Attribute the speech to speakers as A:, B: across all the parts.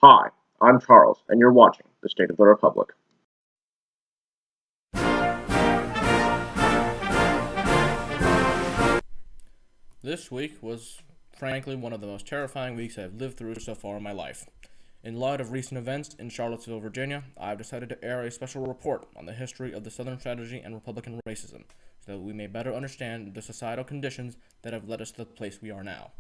A: Hi, I'm Charles, and you're watching The State of the Republic.
B: This week was, frankly, one of the most terrifying weeks I've lived through so far in my life. In light of recent events in Charlottesville, Virginia, I've decided to air a special report on the history of the Southern strategy and Republican racism, so that we may better understand the societal conditions that have led us to the place we are now.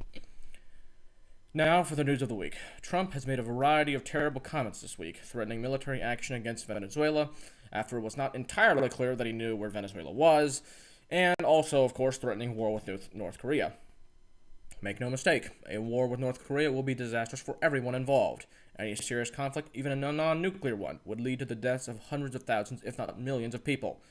B: Now for the news of the week. Trump has made a variety of terrible comments this week, threatening military action against Venezuela, after it was not entirely clear that he knew where Venezuela was, and also, of course, threatening war with North Korea. Make no mistake, a war with North Korea will be disastrous for everyone involved. Any serious conflict, even a non-nuclear one, would lead to the deaths of hundreds of thousands, if not millions of people.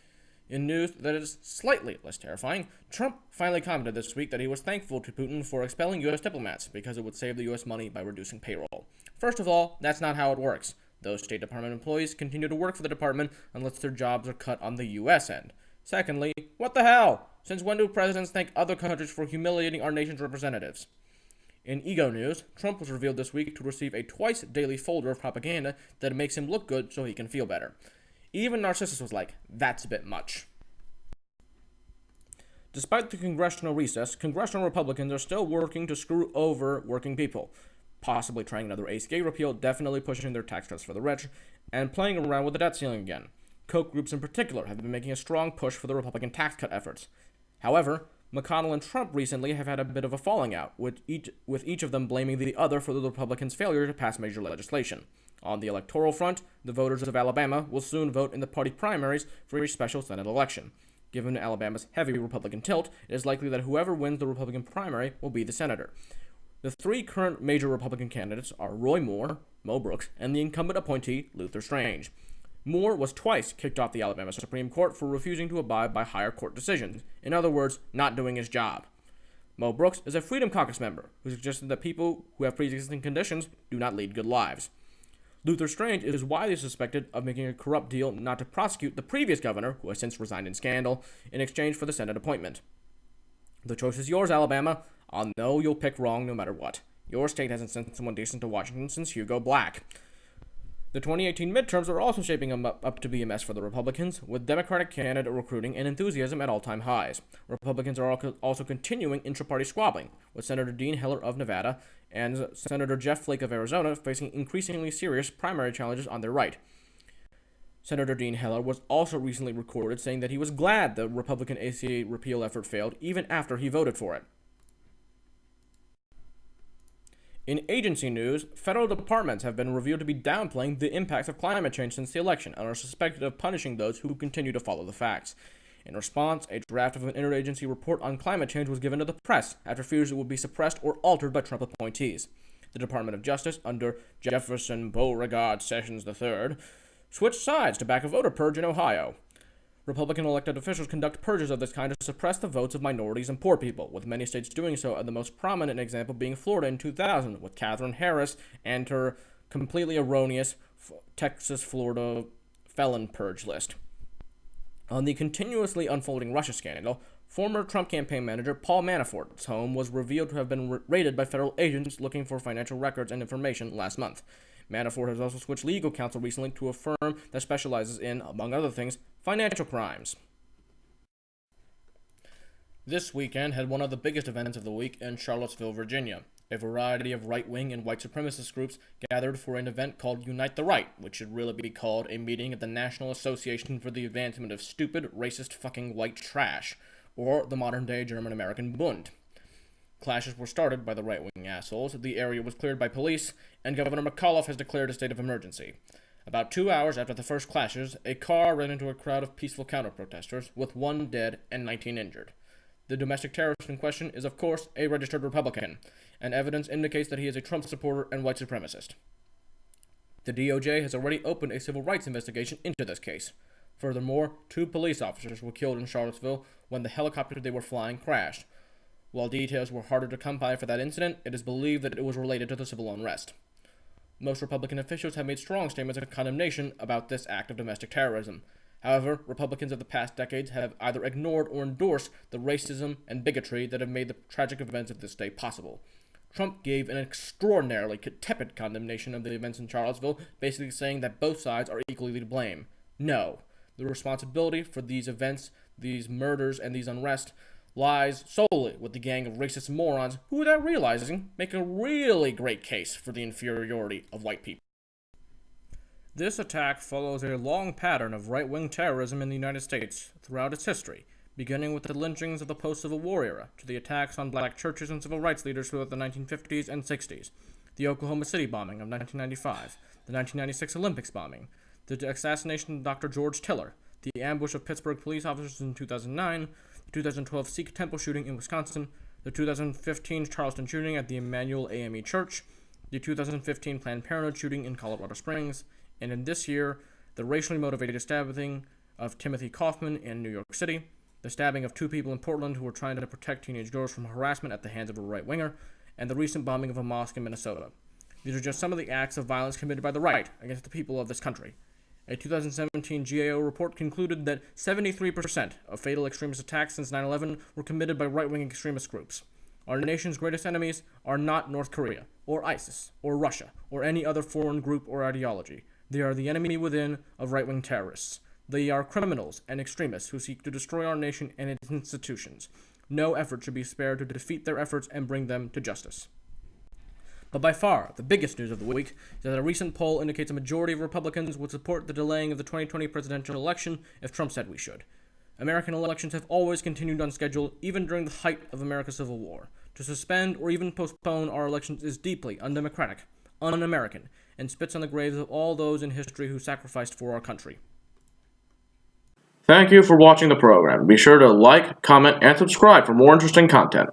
B: In news that is slightly less terrifying, Trump finally commented this week that he was thankful to Putin for expelling U.S. diplomats because it would save the U.S. money by reducing payroll. First of all, that's not how it works. Those State Department employees continue to work for the department unless their jobs are cut on the U.S. end. Secondly, what the hell? Since when do presidents thank other countries for humiliating our nation's representatives? In ego news, Trump was revealed this week to receive a twice-daily folder of propaganda that makes him look good so he can feel better. Even Narcissus was like, that's a bit much. Despite the congressional recess, congressional Republicans are still working to screw over working people, possibly trying another ACA repeal, definitely pushing their tax cuts for the rich, and playing around with the debt ceiling again. Koch groups in particular have been making a strong push for the Republican tax cut efforts. However, McConnell and Trump recently have had a bit of a falling out, with each of them blaming the other for the Republicans' failure to pass major legislation. On the electoral front, the voters of Alabama will soon vote in the party primaries for a special Senate election. Given Alabama's heavy Republican tilt, it is likely that whoever wins the Republican primary will be the senator. The three current major Republican candidates are Roy Moore, Mo Brooks, and the incumbent appointee, Luther Strange. Moore was twice kicked off the Alabama Supreme Court for refusing to abide by higher court decisions, in other words, not doing his job. Mo Brooks is a Freedom Caucus member who suggested that people who have pre-existing conditions do not lead good lives. Luther Strange is widely suspected of making a corrupt deal not to prosecute the previous governor, who has since resigned in scandal, in exchange for the Senate appointment. The choice is yours, Alabama. I'll know you'll pick wrong no matter what. Your state hasn't sent someone decent to Washington since Hugo Black. The 2018 midterms are also shaping up to be a mess for the Republicans, with Democratic candidate recruiting and enthusiasm at all-time highs. Republicans are also continuing intra-party squabbling, with Senator Dean Heller of Nevada and Senator Jeff Flake of Arizona facing increasingly serious primary challenges on their right. Senator Dean Heller was also recently recorded saying that he was glad the Republican ACA repeal effort failed even after he voted for it. In agency news, federal departments have been revealed to be downplaying the impacts of climate change since the election and are suspected of punishing those who continue to follow the facts. In response, a draft of an interagency report on climate change was given to the press after fears it would be suppressed or altered by Trump appointees. The Department of Justice, under Jefferson Beauregard Sessions III, switched sides to back a voter purge in Ohio. Republican elected officials conduct purges of this kind to suppress the votes of minorities and poor people, with many states doing so, and the most prominent example being Florida in 2000, with Katherine Harris and her completely erroneous Texas-Florida felon purge list. On the continuously unfolding Russia scandal, former Trump campaign manager Paul Manafort's home was revealed to have been raided by federal agents looking for financial records and information last month. Manafort has also switched legal counsel recently to a firm that specializes in, among other things, financial crimes. This weekend had one of the biggest events of the week in Charlottesville, Virginia. A variety of right-wing and white supremacist groups gathered for an event called Unite the Right, which should really be called a meeting of the National Association for the Advancement of Stupid, Racist Fucking White Trash, or the modern-day German-American Bund. Clashes were started by the right-wing assholes, the area was cleared by police, and Governor McAuliffe has declared a state of emergency. About 2 hours after the first clashes, a car ran into a crowd of peaceful counter-protesters, with 1 dead and 19 injured. The domestic terrorist in question is, of course, a registered Republican, and evidence indicates that he is a Trump supporter and white supremacist. The DOJ has already opened a civil rights investigation into this case. Furthermore, 2 police officers were killed in Charlottesville when the helicopter they were flying crashed. While details were harder to come by for that incident, it is believed that it was related to the civil unrest. Most Republican officials have made strong statements of condemnation about this act of domestic terrorism. However, Republicans of the past decades have either ignored or endorsed the racism and bigotry that have made the tragic events of this day possible. Trump gave an extraordinarily tepid condemnation of the events in Charlottesville, basically saying that both sides are equally to blame. No. The responsibility for these events, these murders, and these unrest lies solely with the gang of racist morons who, without realizing, make a really great case for the inferiority of white people. This attack follows a long pattern of right-wing terrorism in the United States throughout its history, beginning with the lynchings of the post-Civil War era, to the attacks on black churches and civil rights leaders throughout the 1950s and 60s, the Oklahoma City bombing of 1995, the 1996 Olympics bombing, the assassination of Dr. George Tiller, the ambush of Pittsburgh police officers in 2009, the 2012 Sikh temple shooting in Wisconsin, the 2015 Charleston shooting at the Emmanuel AME Church, the 2015 Planned Parenthood shooting in Colorado Springs, and in this year, the racially motivated stabbing of Timothy Kaufman in New York City, the stabbing of two people in Portland who were trying to protect teenage girls from harassment at the hands of a right-winger, and the recent bombing of a mosque in Minnesota. These are just some of the acts of violence committed by the right against the people of this country. A 2017 GAO report concluded that 73% of fatal extremist attacks since 9/11 were committed by right-wing extremist groups. Our nation's greatest enemies are not North Korea, or ISIS, or Russia, or any other foreign group or ideology. They are the enemy within of right-wing terrorists. They are criminals and extremists who seek to destroy our nation and its institutions. No effort should be spared to defeat their efforts and bring them to justice. But by far, the biggest news of the week is that a recent poll indicates a majority of Republicans would support the delaying of the 2020 presidential election if Trump said we should. American elections have always continued on schedule, even during the height of America's Civil War. To suspend or even postpone our elections is deeply undemocratic, un-American, and spits on the graves of all those in history who sacrificed for our country.
A: Thank you for watching the program. Be sure to like, comment, and subscribe for more interesting content.